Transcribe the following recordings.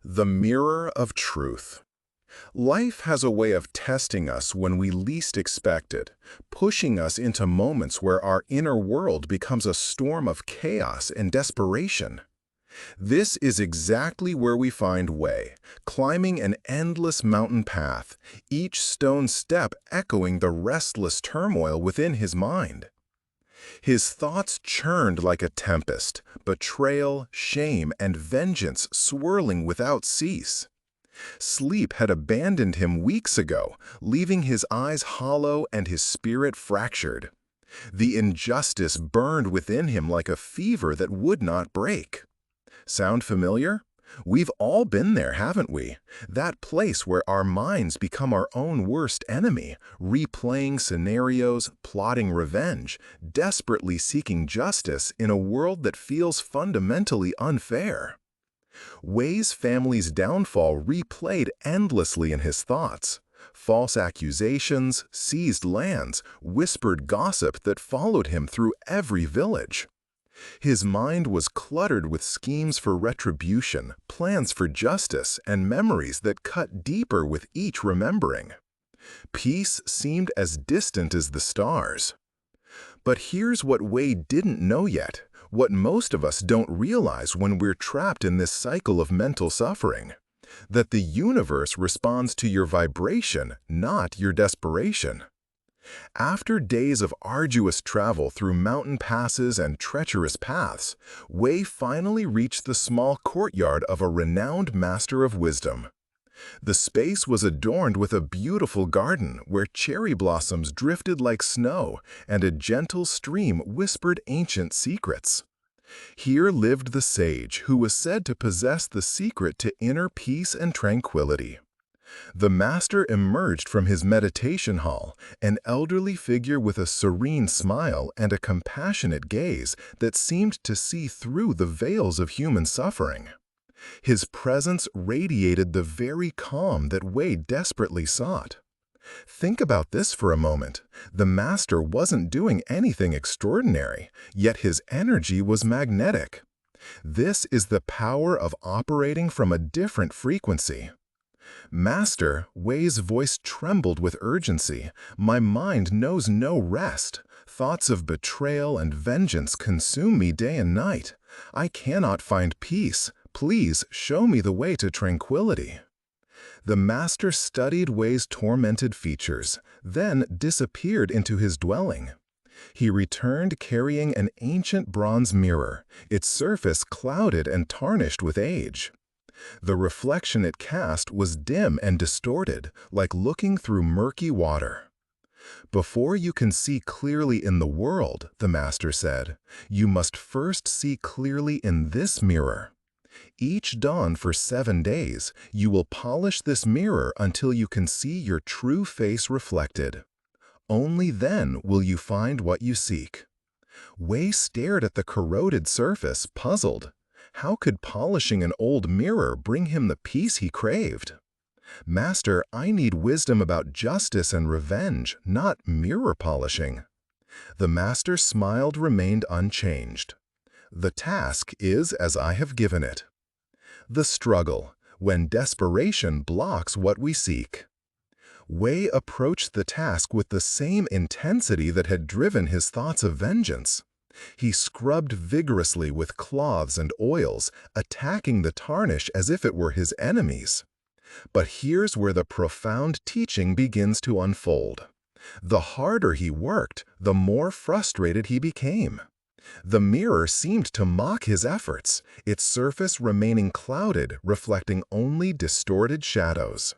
The mirror of truth. Life has a way of testing us when we least expect it, pushing us into moments where our inner world becomes a storm of chaos and desperation. This is exactly where we find Wei, climbing an endless mountain path, each stone step echoing the restless turmoil within his mind. His thoughts churned like a tempest, betrayal, shame, and vengeance swirling without cease. Sleep had abandoned him weeks ago, leaving his eyes hollow and his spirit fractured. The injustice burned within him like a fever that would not break. Sound familiar? We've all been there, haven't we? That place where our minds become our own worst enemy, replaying scenarios, plotting revenge, desperately seeking justice in a world that feels fundamentally unfair. Wei's family's downfall replayed endlessly in his thoughts. False accusations, seized lands, whispered gossip that followed him through every village. His mind was cluttered with schemes for retribution, plans for justice, and memories that cut deeper with each remembering. Peace seemed as distant as the stars. But here's what Wei didn't know yet, what most of us don't realize when we're trapped in this cycle of mental suffering: that the universe responds to your vibration, not your desperation. After days of arduous travel through mountain passes and treacherous paths, Wei finally reached the small courtyard of a renowned master of wisdom. The space was adorned with a beautiful garden where cherry blossoms drifted like snow and a gentle stream whispered ancient secrets. Here lived the sage who was said to possess the secret to inner peace and tranquility. The master emerged from his meditation hall, an elderly figure with a serene smile and a compassionate gaze that seemed to see through the veils of human suffering. His presence radiated the very calm that Wei desperately sought. Think about this for a moment. The master wasn't doing anything extraordinary, yet his energy was magnetic. This is the power of operating from a different frequency. "Master," Wei's voice trembled with urgency, "my mind knows no rest. Thoughts of betrayal and vengeance consume me day and night. I cannot find peace. Please show me the way to tranquility." The master studied Wei's tormented features, then disappeared into his dwelling. He returned carrying an ancient bronze mirror, its surface clouded and tarnished with age. The reflection it cast was dim and distorted, like looking through murky water. "Before you can see clearly in the world," the master said, "you must first see clearly in this mirror. Each dawn for 7 days, you will polish this mirror until you can see your true face reflected. Only then will you find what you seek." Wei stared at the corroded surface, puzzled. How could polishing an old mirror bring him the peace he craved? "Master, I need wisdom about justice and revenge, not mirror polishing." The master smiled remained unchanged. "The task is as I have given it." The struggle, when desperation blocks what we seek. Wei approached the task with the same intensity that had driven his thoughts of vengeance. He scrubbed vigorously with cloths and oils, attacking the tarnish as if it were his enemies. But here's where the profound teaching begins to unfold. The harder he worked, the more frustrated he became. The mirror seemed to mock his efforts, its surface remaining clouded, reflecting only distorted shadows.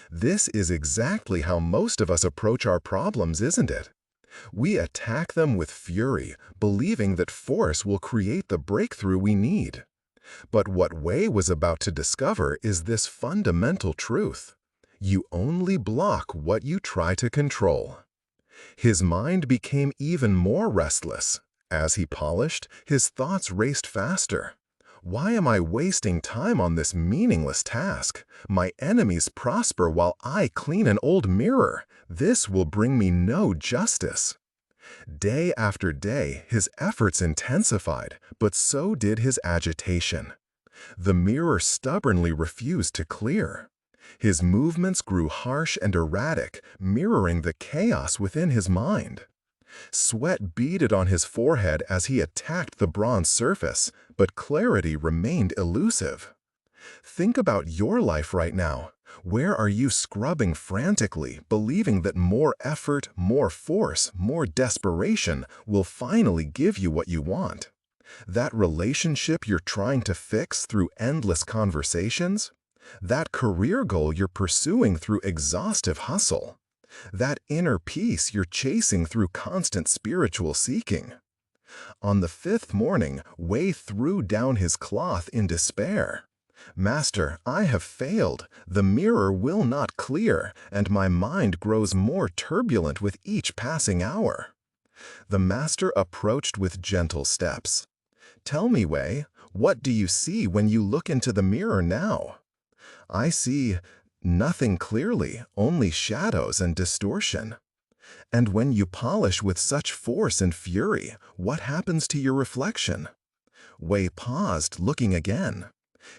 This is exactly how most of us approach our problems, isn't it? We attack them with fury, believing that force will create the breakthrough we need. But what Wei was about to discover is this fundamental truth: you only block what you try to control. His mind became even more restless. As he polished, his thoughts raced faster. "Why am I wasting time on this meaningless task? My enemies prosper while I clean an old mirror. This will bring me no justice." Day after day, his efforts intensified, but so did his agitation. The mirror stubbornly refused to clear. His movements grew harsh and erratic, mirroring the chaos within his mind. Sweat beaded on his forehead as he attacked the bronze surface, but clarity remained elusive. Think about your life right now. Where are you scrubbing frantically, believing that more effort, more force, more desperation will finally give you what you want? That relationship you're trying to fix through endless conversations? That career goal you're pursuing through exhaustive hustle? That inner peace you're chasing through constant spiritual seeking? On the fifth morning, Wei threw down his cloth in despair. "Master, I have failed. The mirror will not clear, and my mind grows more turbulent with each passing hour." The master approached with gentle steps. "Tell me, Wei, what do you see when you look into the mirror now?" "I see nothing clearly, only shadows and distortion." "And when you polish with such force and fury, what happens to your reflection?" Wei paused, looking again.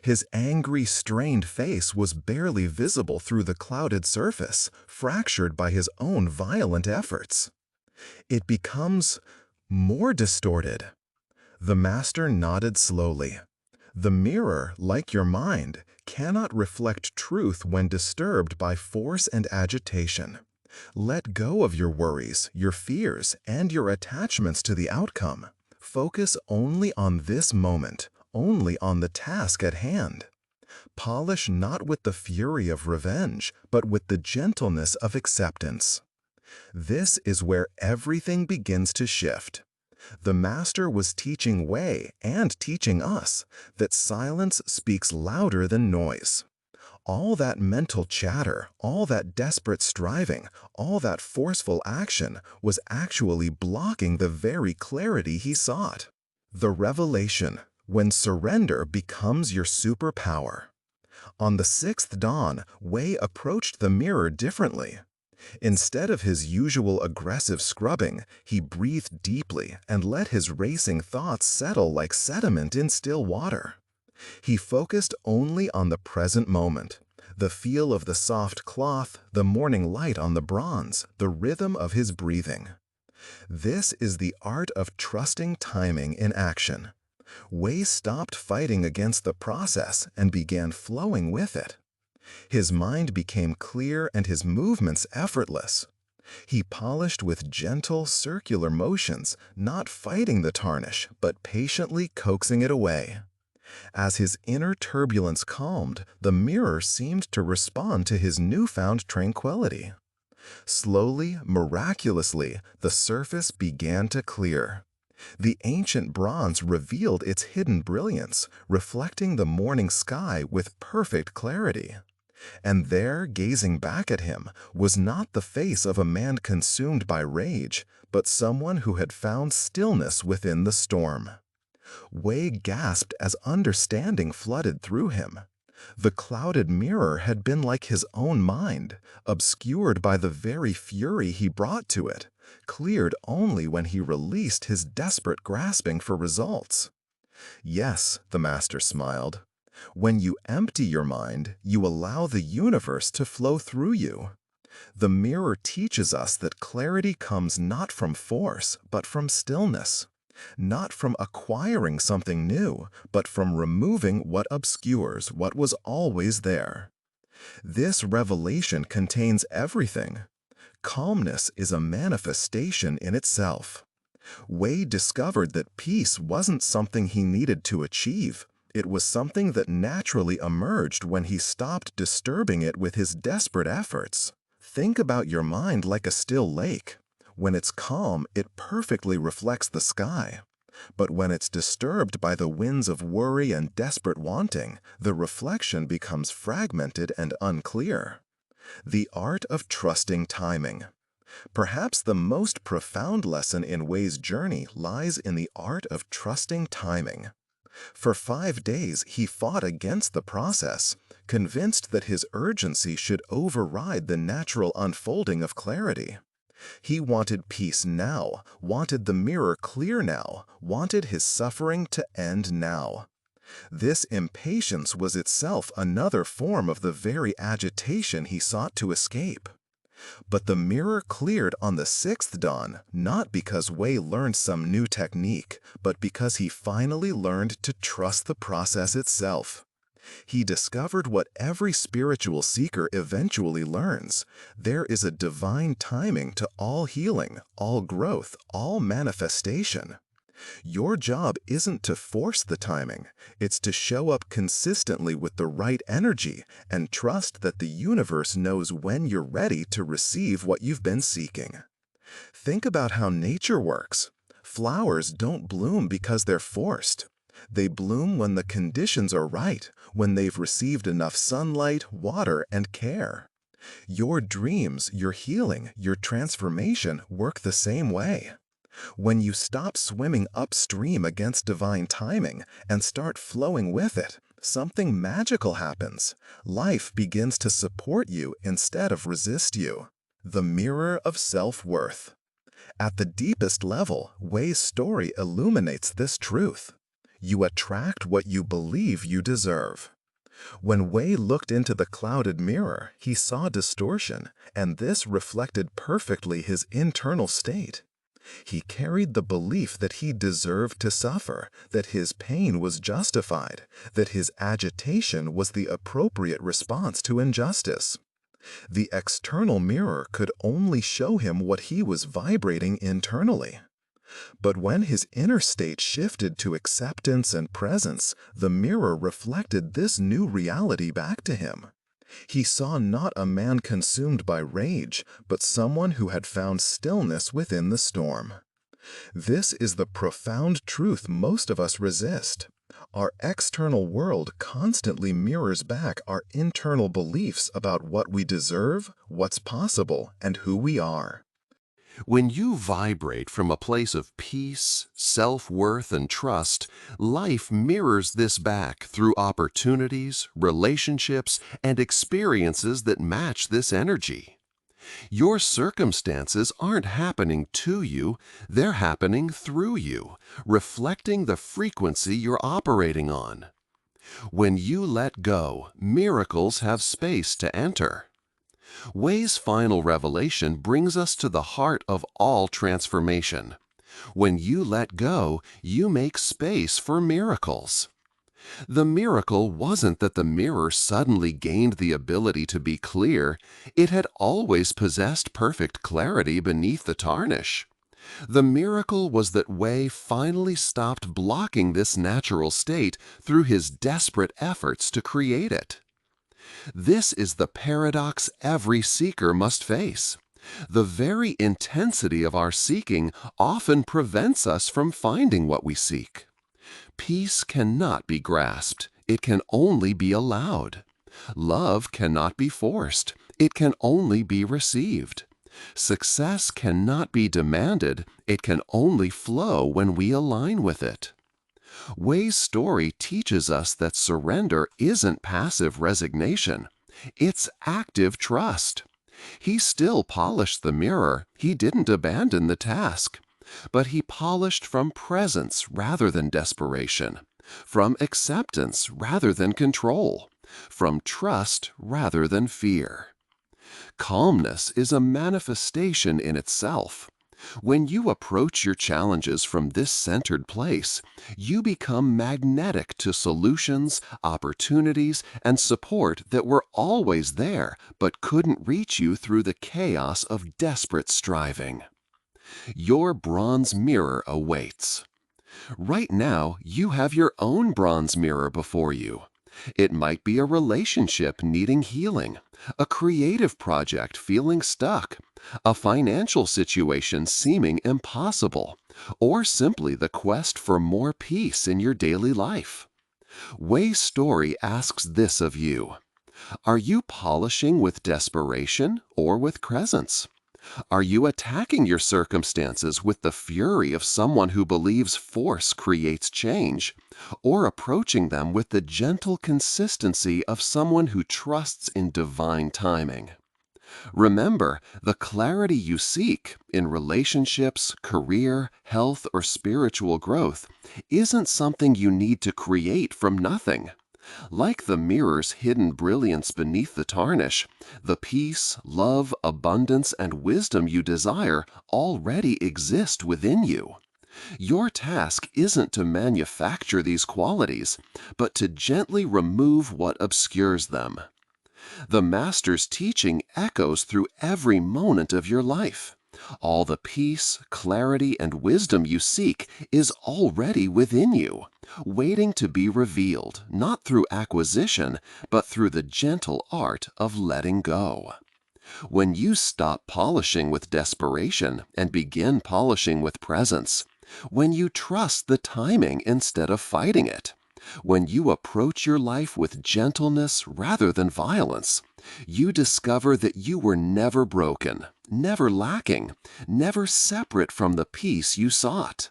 His angry, strained face was barely visible through the clouded surface, fractured by his own violent efforts. "It becomes more distorted." The master nodded slowly. "The mirror, like your mind, cannot reflect truth when disturbed by force and agitation. Let go of your worries, your fears, and your attachments to the outcome. Focus only on this moment, only on the task at hand. Polish not with the fury of revenge, but with the gentleness of acceptance." This is where everything begins to shift. The master was teaching Wei and teaching us that silence speaks louder than noise. All that mental chatter, all that desperate striving, all that forceful action was actually blocking the very clarity he sought. The revelation, when surrender becomes your superpower. On the sixth dawn, Wei approached the mirror differently. Instead of his usual aggressive scrubbing, he breathed deeply and let his racing thoughts settle like sediment in still water. He focused only on the present moment, the feel of the soft cloth, the morning light on the bronze, the rhythm of his breathing. This is the art of trusting timing in action. Wei stopped fighting against the process and began flowing with it. His mind became clear and his movements effortless. He polished with gentle, circular motions, not fighting the tarnish, but patiently coaxing it away. As his inner turbulence calmed, the mirror seemed to respond to his newfound tranquility. Slowly, miraculously, the surface began to clear. The ancient bronze revealed its hidden brilliance, reflecting the morning sky with perfect clarity. And there, gazing back at him, was not the face of a man consumed by rage, but someone who had found stillness within the storm. Wei gasped as understanding flooded through him. The clouded mirror had been like his own mind, obscured by the very fury he brought to it, cleared only when he released his desperate grasping for results. "Yes," the master smiled. "When you empty your mind, you allow the universe to flow through you." The mirror teaches us that clarity comes not from force, but from stillness. Not from acquiring something new, but from removing what obscures what was always there. This revelation contains everything. Calmness is a manifestation in itself. Wei discovered that peace wasn't something he needed to achieve. It was something that naturally emerged when he stopped disturbing it with his desperate efforts. Think about your mind like a still lake. When it's calm, it perfectly reflects the sky. But when it's disturbed by the winds of worry and desperate wanting, the reflection becomes fragmented and unclear. The art of trusting timing. Perhaps the most profound lesson in Wei's journey lies in the art of trusting timing. For 5 days, he fought against the process, convinced that his urgency should override the natural unfolding of clarity. He wanted peace now, wanted the mirror clear now, wanted his suffering to end now. This impatience was itself another form of the very agitation he sought to escape. But the mirror cleared on the sixth dawn, not because Wei learned some new technique, but because he finally learned to trust the process itself. He discovered what every spiritual seeker eventually learns. There is a divine timing to all healing, all growth, all manifestation. Your job isn't to force the timing, it's to show up consistently with the right energy and trust that the universe knows when you're ready to receive what you've been seeking. Think about how nature works. Flowers don't bloom because they're forced. They bloom when the conditions are right, when they've received enough sunlight, water, and care. Your dreams, your healing, your transformation work the same way. When you stop swimming upstream against divine timing and start flowing with it, something magical happens. Life begins to support you instead of resist you. The mirror of self-worth. At the deepest level, Wei's story illuminates this truth. You attract what you believe you deserve. When Wei looked into the clouded mirror, he saw distortion, and this reflected perfectly his internal state. He carried the belief that he deserved to suffer, that his pain was justified, that his agitation was the appropriate response to injustice. The external mirror could only show him what he was vibrating internally. But when his inner state shifted to acceptance and presence, the mirror reflected this new reality back to him. He saw not a man consumed by rage, but someone who had found stillness within the storm. This is the profound truth most of us resist. Our external world constantly mirrors back our internal beliefs about what we deserve, what's possible, and who we are. When you vibrate from a place of peace, self-worth, and trust, life mirrors this back through opportunities, relationships, and experiences that match this energy. Your circumstances aren't happening to you, they're happening through you, reflecting the frequency you're operating on. When you let go, miracles have space to enter. Wei's final revelation brings us to the heart of all transformation. When you let go, you make space for miracles. The miracle wasn't that the mirror suddenly gained the ability to be clear. It had always possessed perfect clarity beneath the tarnish. The miracle was that Wei finally stopped blocking this natural state through his desperate efforts to create it. This is the paradox every seeker must face. The very intensity of our seeking often prevents us from finding what we seek. Peace cannot be grasped, it can only be allowed. Love cannot be forced, it can only be received. Success cannot be demanded, it can only flow when we align with it. Wei's story teaches us that surrender isn't passive resignation, it's active trust. He still polished the mirror, he didn't abandon the task. But he polished from presence rather than desperation, from acceptance rather than control, from trust rather than fear. Calmness is a manifestation in itself. When you approach your challenges from this centered place, you become magnetic to solutions, opportunities, and support that were always there but couldn't reach you through the chaos of desperate striving. Your bronze mirror awaits. Right now, you have your own bronze mirror before you. It might be a relationship needing healing, a creative project feeling stuck, a financial situation seeming impossible, or simply the quest for more peace in your daily life. Wei's story asks this of you. Are you polishing with desperation or with presence? Are you attacking your circumstances with the fury of someone who believes force creates change, or approaching them with the gentle consistency of someone who trusts in divine timing? Remember, the clarity you seek in relationships, career, health, or spiritual growth isn't something you need to create from nothing. Like the mirror's hidden brilliance beneath the tarnish, the peace, love, abundance, and wisdom you desire already exist within you. Your task isn't to manufacture these qualities, but to gently remove what obscures them. The Master's teaching echoes through every moment of your life. All the peace, clarity, and wisdom you seek is already within you, waiting to be revealed, not through acquisition, but through the gentle art of letting go. When you stop polishing with desperation and begin polishing with presence, when you trust the timing instead of fighting it, when you approach your life with gentleness rather than violence, you discover that you were never broken, never lacking, never separate from the peace you sought.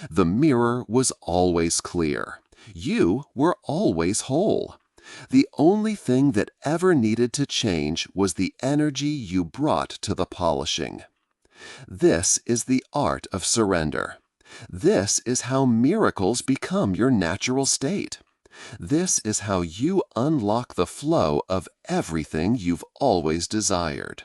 The mirror was always clear. You were always whole. The only thing that ever needed to change was the energy you brought to the polishing. This is the art of surrender. This is how miracles become your natural state. This is how you unlock the flow of everything you've always desired.